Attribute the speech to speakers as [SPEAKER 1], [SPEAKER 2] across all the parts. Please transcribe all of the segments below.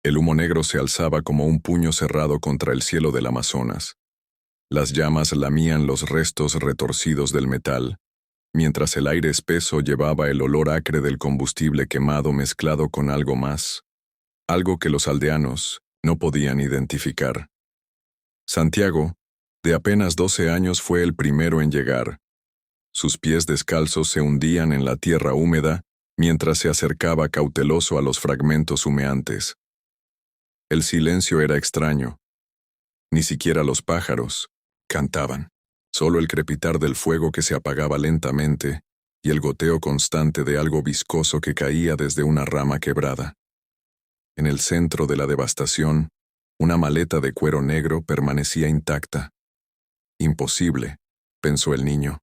[SPEAKER 1] El humo negro se alzaba como un puño cerrado contra el cielo del Amazonas. Las llamas lamían los restos retorcidos del metal, mientras el aire espeso llevaba el olor acre del combustible quemado mezclado con algo más, algo que los aldeanos no podían identificar. Santiago, de apenas 12 años, fue el primero en llegar. Sus pies descalzos se hundían en la tierra húmeda mientras se acercaba cauteloso a los fragmentos humeantes. El silencio era extraño. Ni siquiera los pájaros cantaban. Solo el crepitar del fuego que se apagaba lentamente y el goteo constante de algo viscoso que caía desde una rama quebrada. En el centro de la devastación, una maleta de cuero negro permanecía intacta. Imposible, pensó el niño.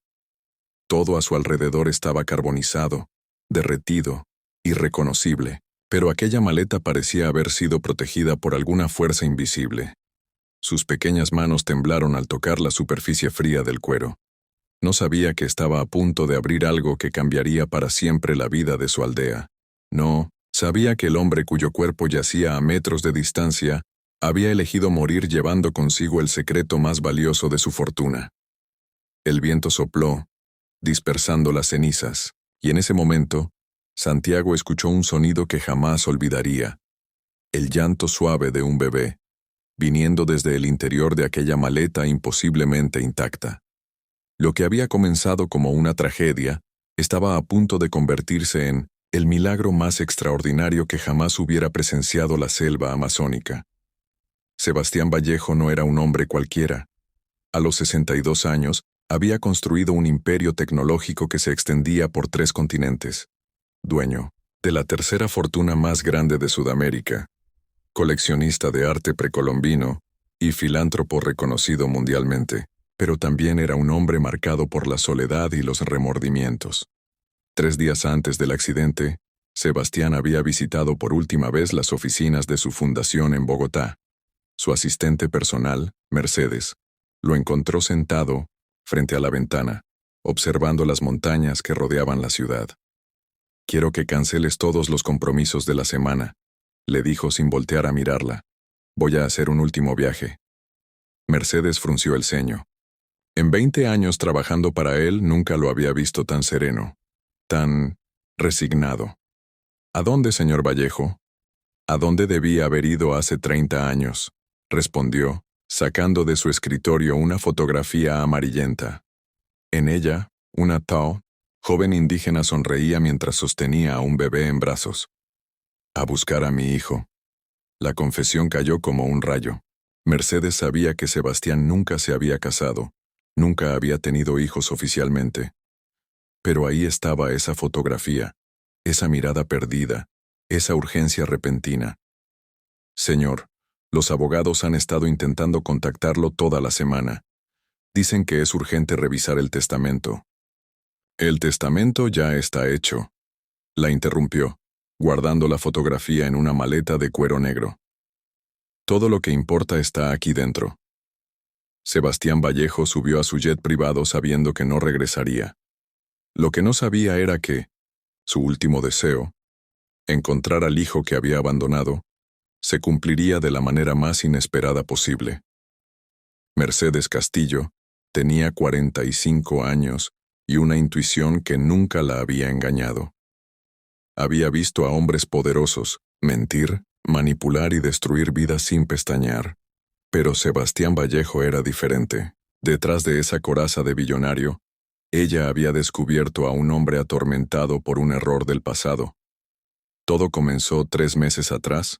[SPEAKER 1] Todo a su alrededor estaba carbonizado, derretido, irreconocible, pero aquella maleta parecía haber sido protegida por alguna fuerza invisible. Sus pequeñas manos temblaron al tocar la superficie fría del cuero. No sabía que estaba a punto de abrir algo que cambiaría para siempre la vida de su aldea. No, sabía que el hombre cuyo cuerpo yacía a metros de distancia había elegido morir llevando consigo el secreto más valioso de su fortuna. El viento sopló, dispersando las cenizas, y en ese momento, Santiago escuchó un sonido que jamás olvidaría: el llanto suave de un bebé, viniendo desde el interior de aquella maleta imposiblemente intacta. Lo que había comenzado como una tragedia estaba a punto de convertirse en el milagro más extraordinario que jamás hubiera presenciado la selva amazónica. Sebastián Vallejo no era un hombre cualquiera. A los 62 años, había construido un imperio tecnológico que se extendía por 3 continentes. Dueño de la tercera fortuna más grande de Sudamérica, coleccionista de arte precolombino y filántropo reconocido mundialmente, pero también era un hombre marcado por la soledad y los remordimientos. 3 días antes del accidente, Sebastián había visitado por última vez las oficinas de su fundación en Bogotá. Su asistente personal, Mercedes, lo encontró sentado frente a la ventana, observando las montañas que rodeaban la ciudad. «Quiero que canceles todos los compromisos de la semana», le dijo sin voltear a mirarla. «Voy a hacer un último viaje». Mercedes frunció el ceño. En 20 años trabajando para él nunca lo había visto tan sereno, tan resignado. «¿A dónde, señor Vallejo?» «¿A dónde debía haber ido hace 30 años?» respondió, sacando de su escritorio una fotografía amarillenta. En ella, una Tao, joven indígena, sonreía mientras sostenía a un bebé en brazos. «A buscar a mi hijo». La confesión cayó como un rayo. Mercedes sabía que Sebastián nunca se había casado, nunca había tenido hijos oficialmente. Pero ahí estaba esa fotografía, esa mirada perdida, esa urgencia repentina. «Señor, los abogados han estado intentando contactarlo toda la semana. Dicen que es urgente revisar el testamento». «El testamento ya está hecho», la interrumpió, guardando la fotografía en una maleta de cuero negro. «Todo lo que importa está aquí dentro». Sebastián Vallejo subió a su jet privado sabiendo que no regresaría. Lo que no sabía era que su último deseo, encontrar al hijo que había abandonado, se cumpliría de la manera más inesperada posible. Mercedes Castillo tenía 45 años y una intuición que nunca la había engañado. Había visto a hombres poderosos mentir, manipular y destruir vidas sin pestañear. Pero Sebastián Vallejo era diferente. Detrás de esa coraza de billonario, ella había descubierto a un hombre atormentado por un error del pasado. Todo comenzó 3 meses atrás,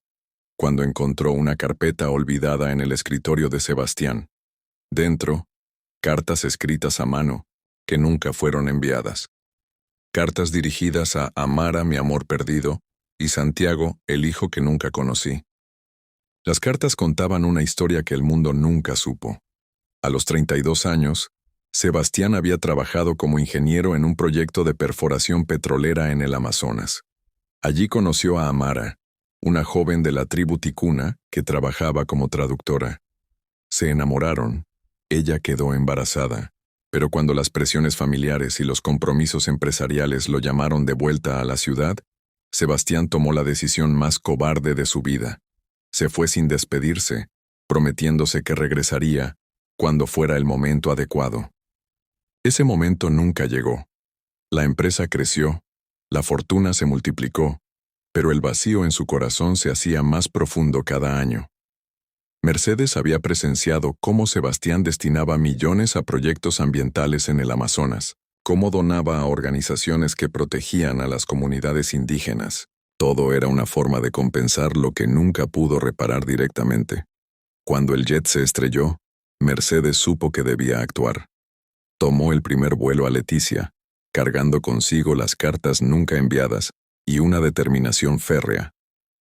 [SPEAKER 1] cuando encontró una carpeta olvidada en el escritorio de Sebastián. Dentro, cartas escritas a mano, que nunca fueron enviadas. Cartas dirigidas a Amara, mi amor perdido, y Santiago, el hijo que nunca conocí. Las cartas contaban una historia que el mundo nunca supo. A los 32 años, Sebastián había trabajado como ingeniero en un proyecto de perforación petrolera en el Amazonas. Allí conoció a Amara, una joven de la tribu ticuna que trabajaba como traductora. Se enamoraron. Ella quedó embarazada, pero cuando las presiones familiares y los compromisos empresariales lo llamaron de vuelta a la ciudad, Sebastián tomó la decisión más cobarde de su vida. Se fue sin despedirse, prometiéndose que regresaría cuando fuera el momento adecuado. Ese momento nunca llegó. La empresa creció, la fortuna se multiplicó, pero el vacío en su corazón se hacía más profundo cada año. Mercedes había presenciado cómo Sebastián destinaba millones a proyectos ambientales en el Amazonas, cómo donaba a organizaciones que protegían a las comunidades indígenas. Todo era una forma de compensar lo que nunca pudo reparar directamente. Cuando el jet se estrelló, Mercedes supo que debía actuar. Tomó el primer vuelo a Leticia, cargando consigo las cartas nunca enviadas y una determinación férrea: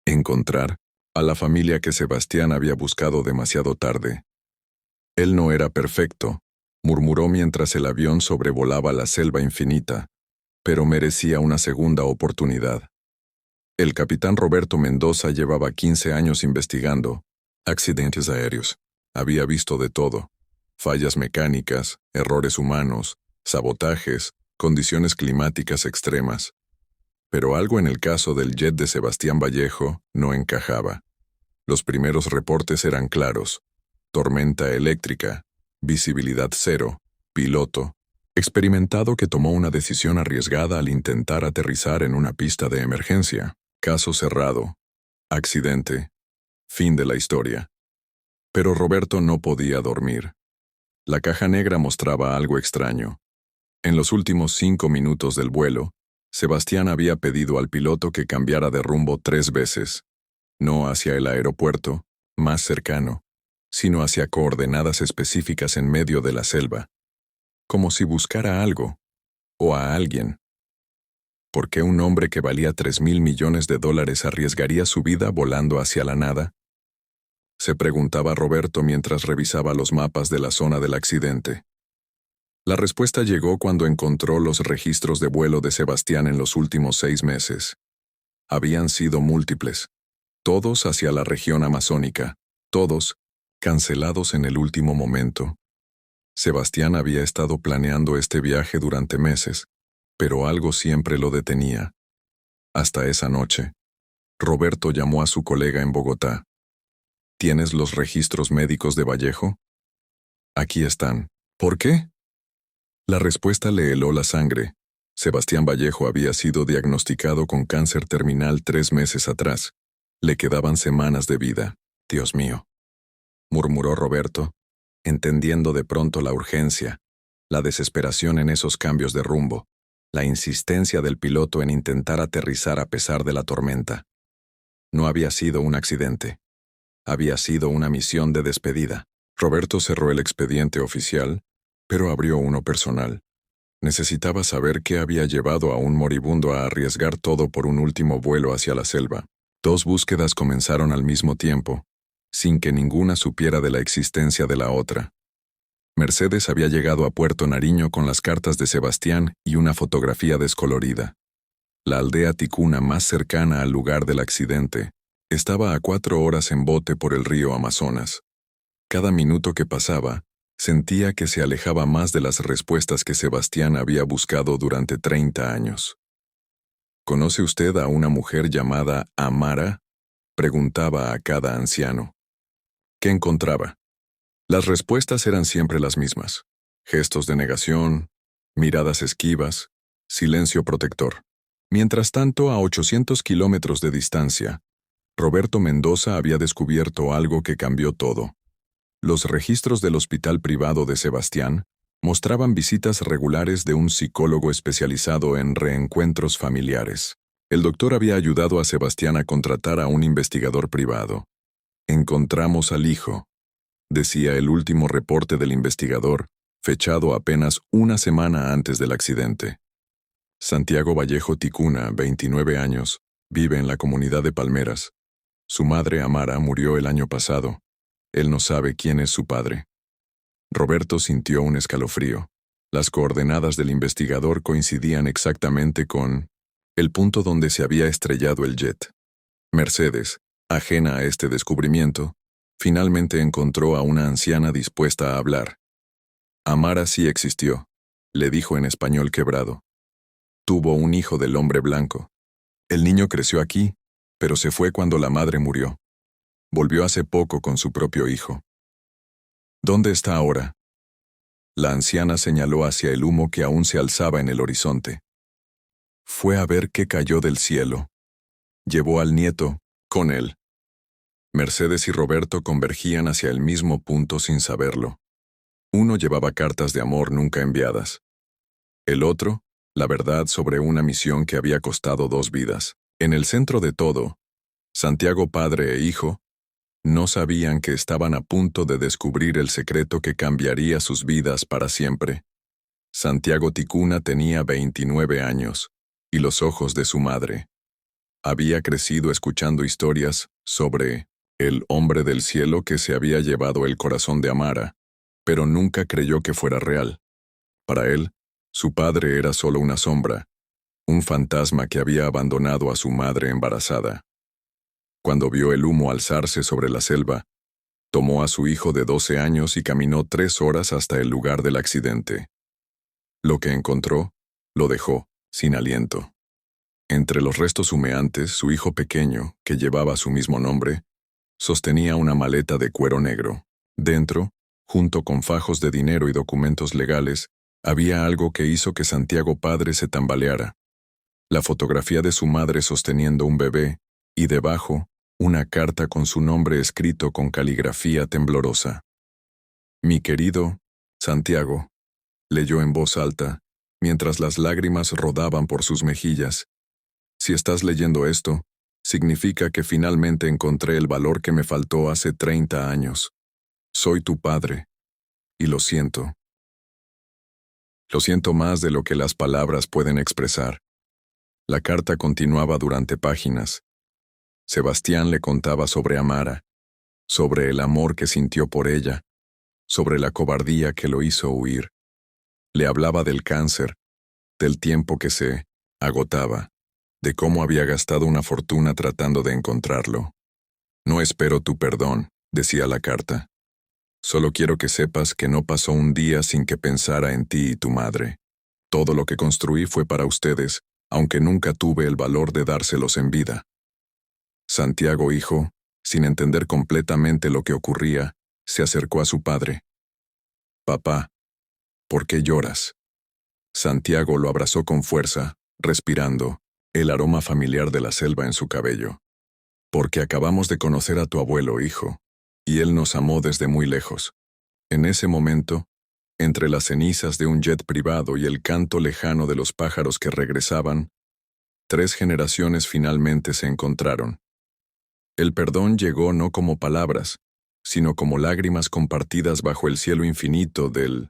[SPEAKER 1] encontrar a la familia que Sebastián había buscado demasiado tarde. Él no era perfecto, murmuró mientras el avión sobrevolaba la selva infinita, pero merecía una segunda oportunidad. El capitán Roberto Mendoza llevaba 15 años investigando accidentes aéreos. Había visto de todo: fallas mecánicas, errores humanos, sabotajes, condiciones climáticas extremas. Pero algo en el caso del jet de Sebastián Vallejo no encajaba. Los primeros reportes eran claros: tormenta eléctrica, visibilidad cero, piloto experimentado que tomó una decisión arriesgada al intentar aterrizar en una pista de emergencia. Caso cerrado. Accidente. Fin de la historia. Pero Roberto no podía dormir. La caja negra mostraba algo extraño. En los últimos 5 minutos del vuelo, Sebastián había pedido al piloto que cambiara de rumbo 3 veces. No hacia el aeropuerto, más cercano, sino hacia coordenadas específicas en medio de la selva. Como si buscara algo, o a alguien. ¿Por qué un hombre que valía $3.000 millones arriesgaría su vida volando hacia la nada? Se preguntaba Roberto mientras revisaba los mapas de la zona del accidente. La respuesta llegó cuando encontró los registros de vuelo de Sebastián en los últimos 6 meses. Habían sido múltiples. Todos hacia la región amazónica, todos cancelados en el último momento. Sebastián había estado planeando este viaje durante meses, pero algo siempre lo detenía. Hasta esa noche, Roberto llamó a su colega en Bogotá. ¿Tienes los registros médicos de Vallejo? Aquí están. ¿Por qué? La respuesta le heló la sangre. Sebastián Vallejo había sido diagnosticado con cáncer terminal 3 meses atrás. Le quedaban semanas de vida. Dios mío, murmuró Roberto, entendiendo de pronto la urgencia, la desesperación en esos cambios de rumbo, la insistencia del piloto en intentar aterrizar a pesar de la tormenta. No había sido un accidente. Había sido una misión de despedida. Roberto cerró el expediente oficial, pero abrió uno personal. Necesitaba saber qué había llevado a un moribundo a arriesgar todo por un último vuelo hacia la selva. 2 búsquedas comenzaron al mismo tiempo, sin que ninguna supiera de la existencia de la otra. Mercedes había llegado a Puerto Nariño con las cartas de Sebastián y una fotografía descolorida. La aldea ticuna más cercana al lugar del accidente estaba a 4 horas en bote por el río Amazonas. Cada minuto que pasaba, sentía que se alejaba más de las respuestas que Sebastián había buscado durante 30 años. ¿Conoce usted a una mujer llamada Amara?, preguntaba a cada anciano. ¿Qué encontraba? Las respuestas eran siempre las mismas: gestos de negación, miradas esquivas, silencio protector. Mientras tanto, a 800 kilómetros de distancia, Roberto Mendoza había descubierto algo que cambió todo. Los registros del hospital privado de Sebastián mostraban visitas regulares de un psicólogo especializado en reencuentros familiares. El doctor había ayudado a Sebastián a contratar a un investigador privado. Encontramos al hijo, decía el último reporte del investigador, fechado apenas una semana antes del accidente. Santiago Vallejo Ticuna, 29 años, vive en la comunidad de Palmeras. Su madre Amara murió el año pasado. Él no sabe quién es su padre. Roberto sintió un escalofrío. Las coordenadas del investigador coincidían exactamente con el punto donde se había estrellado el jet. Mercedes, ajena a este descubrimiento, finalmente encontró a una anciana dispuesta a hablar. Amara sí existió, le dijo en español quebrado. Tuvo un hijo del hombre blanco. El niño creció aquí, pero se fue cuando la madre murió. Volvió hace poco con su propio hijo. ¿Dónde está ahora? La anciana señaló hacia el humo que aún se alzaba en el horizonte. Fue a ver qué cayó del cielo. Llevó al nieto, con él. Mercedes y Roberto convergían hacia el mismo punto sin saberlo. Uno llevaba cartas de amor nunca enviadas. El otro, la verdad sobre una misión que había costado 2 vidas. En el centro de todo, Santiago padre e hijo, no sabían que estaban a punto de descubrir el secreto que cambiaría sus vidas para siempre. Santiago Ticuna tenía 29 años, y los ojos de su madre. Había crecido escuchando historias sobre el hombre del cielo que se había llevado el corazón de Amara, pero nunca creyó que fuera real. Para él, su padre era solo una sombra, un fantasma que había abandonado a su madre embarazada. Cuando vio el humo alzarse sobre la selva, tomó a su hijo de 12 años y caminó 3 horas hasta el lugar del accidente. Lo que encontró, lo dejó, sin aliento. Entre los restos humeantes, su hijo pequeño, que llevaba su mismo nombre, sostenía una maleta de cuero negro. Dentro, junto con fajos de dinero y documentos legales, había algo que hizo que Santiago padre se tambaleara. La fotografía de su madre sosteniendo un bebé, y debajo, una carta con su nombre escrito con caligrafía temblorosa. Mi querido Santiago, leyó en voz alta, mientras las lágrimas rodaban por sus mejillas. Si estás leyendo esto, significa que finalmente encontré el valor que me faltó hace 30 años. Soy tu padre, y lo siento. Lo siento más de lo que las palabras pueden expresar. La carta continuaba durante páginas. Sebastián le contaba sobre Amara, sobre el amor que sintió por ella, sobre la cobardía que lo hizo huir. Le hablaba del cáncer, del tiempo que se agotaba, de cómo había gastado una fortuna tratando de encontrarlo. No espero tu perdón, decía la carta. Solo quiero que sepas que no pasó un día sin que pensara en ti y tu madre. Todo lo que construí fue para ustedes, aunque nunca tuve el valor de dárselos en vida. Santiago, hijo, sin entender completamente lo que ocurría, se acercó a su padre. Papá, ¿por qué lloras? Santiago lo abrazó con fuerza, respirando, el aroma familiar de la selva en su cabello. Porque acabamos de conocer a tu abuelo, hijo, y él nos amó desde muy lejos. En ese momento, entre las cenizas de un jet privado y el canto lejano de los pájaros que regresaban, 3 generaciones finalmente se encontraron. El perdón llegó no como palabras, sino como lágrimas compartidas bajo el cielo infinito del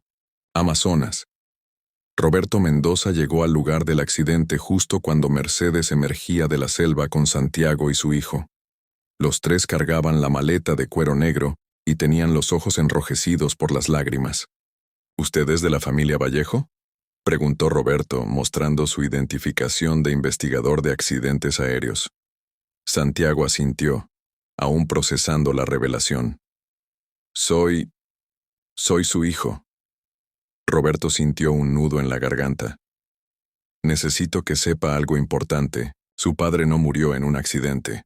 [SPEAKER 1] Amazonas. Roberto Mendoza llegó al lugar del accidente justo cuando Mercedes emergía de la selva con Santiago y su hijo. Los 3 cargaban la maleta de cuero negro y tenían los ojos enrojecidos por las lágrimas. ¿Usted es de la familia Vallejo?, preguntó Roberto, mostrando su identificación de investigador de accidentes aéreos. Santiago asintió, aún procesando la revelación. Soy su hijo. Roberto sintió un nudo en la garganta. Necesito que sepa algo importante. Su padre no murió en un accidente.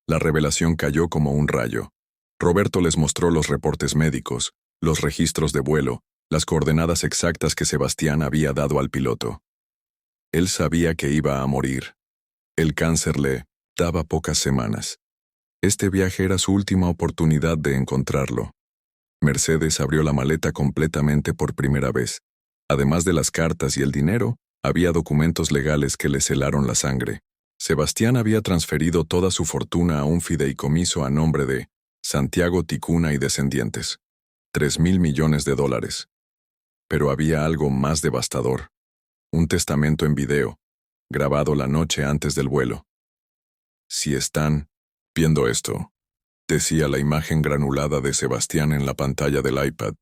[SPEAKER 1] La revelación cayó como un rayo. Roberto les mostró los reportes médicos, los registros de vuelo, las coordenadas exactas que Sebastián había dado al piloto. Él sabía que iba a morir. El cáncer le daba pocas semanas. Este viaje era su última oportunidad de encontrarlo. Mercedes abrió la maleta completamente por primera vez. Además de las cartas y el dinero, había documentos legales que le helaron la sangre. Sebastián había transferido toda su fortuna a un fideicomiso a nombre de Santiago Ticuna y descendientes. $3.000 millones. Pero había algo más devastador. Un testamento en video, grabado la noche antes del vuelo. Si están viendo esto, decía la imagen granulada de Sebastián en la pantalla del iPad,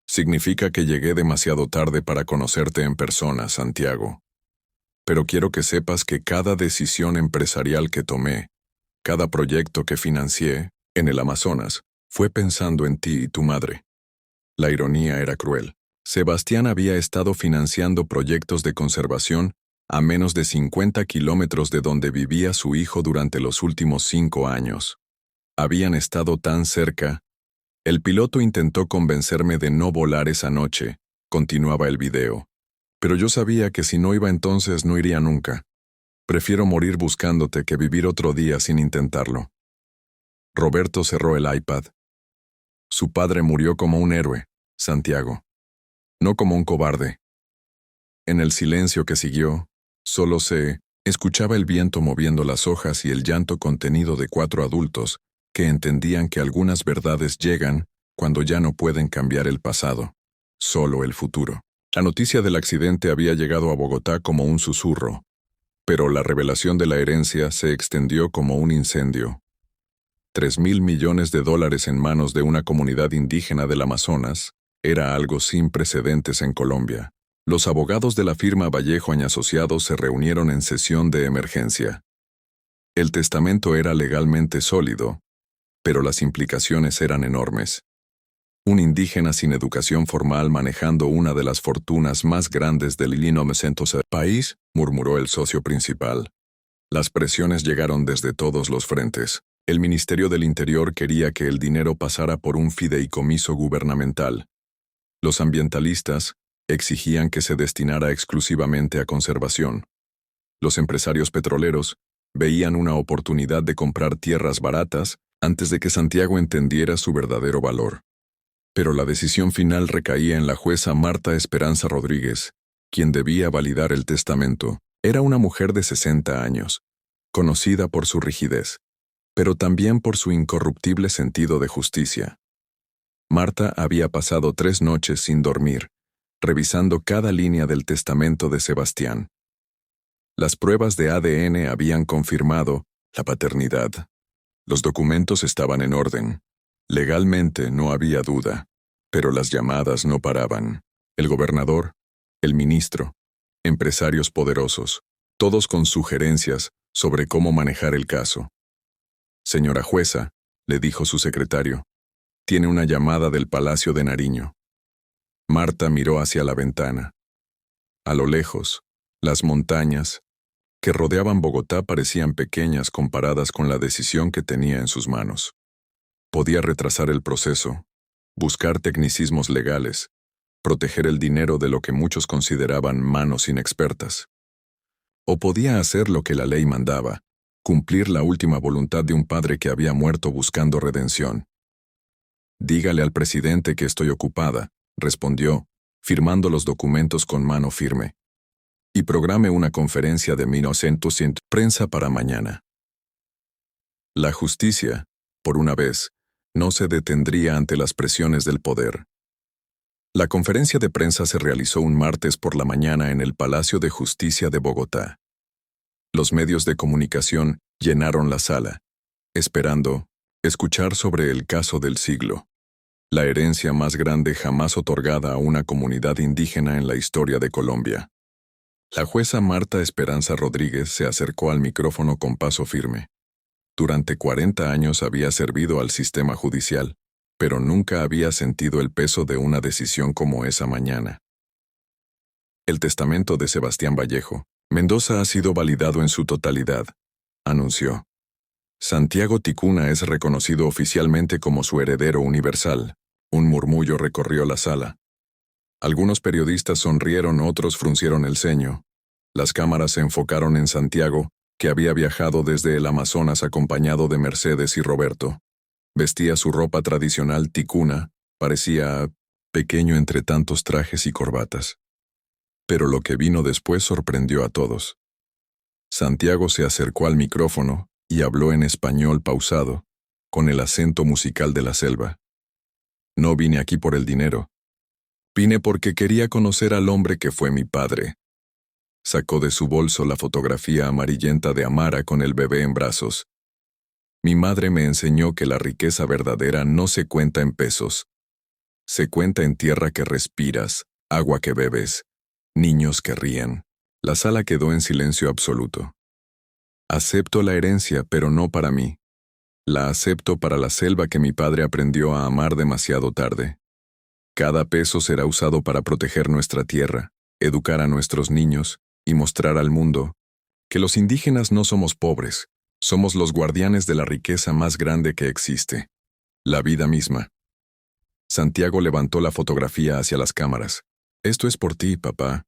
[SPEAKER 1] significa que llegué demasiado tarde para conocerte en persona, Santiago. Pero quiero que sepas que cada decisión empresarial que tomé, cada proyecto que financié en el Amazonas, fue pensando en ti y tu madre. La ironía era cruel. Sebastián había estado financiando proyectos de conservación a menos de 50 kilómetros de donde vivía su hijo durante los últimos 5 años. Habían estado tan cerca. El piloto intentó convencerme de no volar esa noche, continuaba el video. Pero yo sabía que si no iba entonces no iría nunca. Prefiero morir buscándote que vivir otro día sin intentarlo. Roberto cerró el iPad. Su padre murió como un héroe, Santiago. No como un cobarde. En el silencio que siguió, solo se escuchaba el viento moviendo las hojas y el llanto contenido de 4 adultos que entendían que algunas verdades llegan cuando ya no pueden cambiar el pasado, solo el futuro. La noticia del accidente había llegado a Bogotá como un susurro, pero la revelación de la herencia se extendió como un incendio. 3.000 millones de dólares en manos de una comunidad indígena del Amazonas era algo sin precedentes en Colombia. Los abogados de la firma Vallejo & Asociados se reunieron en sesión de emergencia. El testamento era legalmente sólido, pero las implicaciones eran enormes. Un indígena sin educación formal manejando una de las fortunas más grandes del Illinois país, murmuró el socio principal. Las presiones llegaron desde todos los frentes. El Ministerio del Interior quería que el dinero pasara por un fideicomiso gubernamental. Los ambientalistas exigían que se destinara exclusivamente a conservación. Los empresarios petroleros veían una oportunidad de comprar tierras baratas antes de que Santiago entendiera su verdadero valor. Pero la decisión final recaía en la jueza Marta Esperanza Rodríguez, quien debía validar el testamento. Era una mujer de 60 años, conocida por su rigidez, pero también por su incorruptible sentido de justicia. Marta había pasado 3 noches sin dormir, revisando cada línea del testamento de Sebastián. Las pruebas de ADN habían confirmado la paternidad. Los documentos estaban en orden. Legalmente no había duda, pero las llamadas no paraban. El gobernador, el ministro, empresarios poderosos, todos con sugerencias sobre cómo manejar el caso. Señora jueza, le dijo su secretario, tiene una llamada del Palacio de Nariño. Marta miró hacia la ventana. A lo lejos, las montañas que rodeaban Bogotá parecían pequeñas comparadas con la decisión que tenía en sus manos. Podía retrasar el proceso, buscar tecnicismos legales, proteger el dinero de lo que muchos consideraban manos inexpertas. O podía hacer lo que la ley mandaba, cumplir la última voluntad de un padre que había muerto buscando redención. Dígale al presidente que estoy ocupada, respondió, firmando los documentos con mano firme. Y programe una conferencia de 1900 en prensa para mañana. La justicia, por una vez, no se detendría ante las presiones del poder. La conferencia de prensa se realizó un martes por la mañana en el Palacio de Justicia de Bogotá. Los medios de comunicación llenaron la sala, esperando escuchar sobre el caso del siglo, la herencia más grande jamás otorgada a una comunidad indígena en la historia de Colombia. La jueza Marta Esperanza Rodríguez se acercó al micrófono con paso firme. Durante 40 años había servido al sistema judicial, pero nunca había sentido el peso de una decisión como esa mañana. El testamento de Sebastián Vallejo Mendoza ha sido validado en su totalidad, anunció. Santiago Ticuna es reconocido oficialmente como su heredero universal. Un murmullo recorrió la sala. Algunos periodistas sonrieron, otros fruncieron el ceño. Las cámaras se enfocaron en Santiago, que había viajado desde el Amazonas acompañado de Mercedes y Roberto. Vestía su ropa tradicional ticuna, parecía pequeño entre tantos trajes y corbatas. Pero lo que vino después sorprendió a todos. Santiago se acercó al micrófono y habló en español pausado, con el acento musical de la selva. No vine aquí por el dinero. Vine porque quería conocer al hombre que fue mi padre. Sacó de su bolso la fotografía amarillenta de Amara con el bebé en brazos. Mi madre me enseñó que la riqueza verdadera no se cuenta en pesos. Se cuenta en tierra que respiras, agua que bebes, niños que ríen. La sala quedó en silencio absoluto. Acepto la herencia, pero no para mí. La acepto para la selva que mi padre aprendió a amar demasiado tarde. Cada peso será usado para proteger nuestra tierra, educar a nuestros niños y mostrar al mundo que los indígenas no somos pobres, Somos los guardianes de la riqueza más grande que existe, la vida misma. Santiago levantó la fotografía hacia las cámaras. Esto es por ti, papá.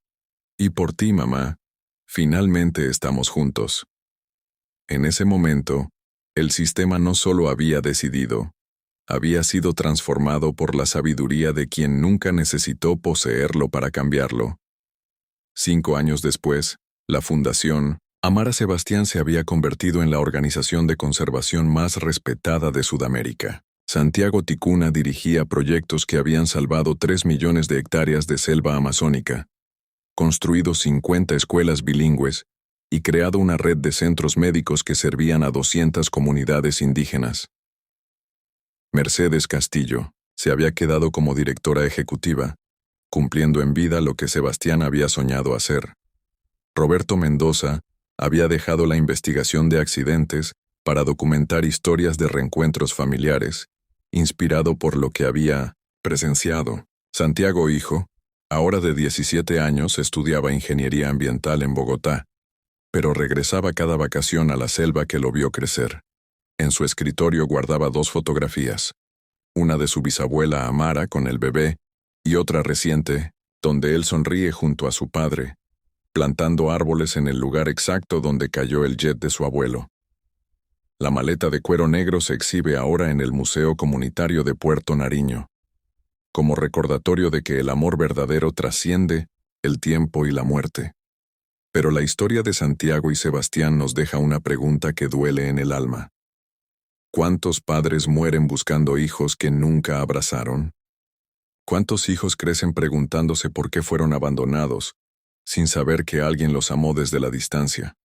[SPEAKER 1] Y por ti, mamá. Finalmente estamos juntos. En ese momento, el sistema no solo había decidido, había sido transformado por la sabiduría de quien nunca necesitó poseerlo para cambiarlo. 5 años después, la Fundación Amar a Sebastián se había convertido en la organización de conservación más respetada de Sudamérica. Santiago Ticuna dirigía proyectos que habían salvado 3 millones de hectáreas de selva amazónica, construido 50 escuelas bilingües y creado una red de centros médicos que servían a 200 comunidades indígenas. Mercedes Castillo se había quedado como directora ejecutiva, cumpliendo en vida lo que Sebastián había soñado hacer. Roberto Mendoza había dejado la investigación de accidentes para documentar historias de reencuentros familiares, inspirado por lo que había presenciado. Santiago hijo, ahora de 17 años, estudiaba ingeniería ambiental en Bogotá, pero regresaba cada vacación a la selva que lo vio crecer. En su escritorio guardaba 2 fotografías, una de su bisabuela Amara con el bebé y otra reciente, donde él sonríe junto a su padre, plantando árboles en el lugar exacto donde cayó el jet de su abuelo. La maleta de cuero negro se exhibe ahora en el Museo Comunitario de Puerto Nariño, como recordatorio de que el amor verdadero trasciende el tiempo y la muerte. Pero la historia de Santiago y Sebastián nos deja una pregunta que duele en el alma. ¿Cuántos padres mueren buscando hijos que nunca abrazaron? ¿Cuántos hijos crecen preguntándose por qué fueron abandonados, sin saber que alguien los amó desde la distancia?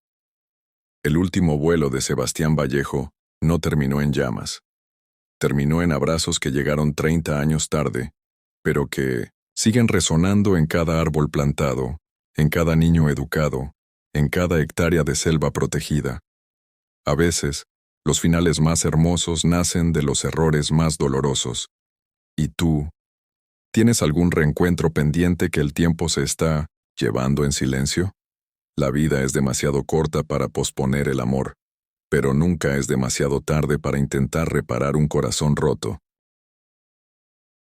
[SPEAKER 1] El último vuelo de Sebastián Vallejo no terminó en llamas. Terminó en abrazos que llegaron 30 años tarde, pero que siguen resonando en cada árbol plantado, en cada niño educado, en cada hectárea de selva protegida. A veces, los finales más hermosos nacen de los errores más dolorosos. ¿Y tú? ¿Tienes algún reencuentro pendiente que el tiempo se está llevando en silencio? La vida es demasiado corta para posponer el amor, pero nunca es demasiado tarde para intentar reparar un corazón roto.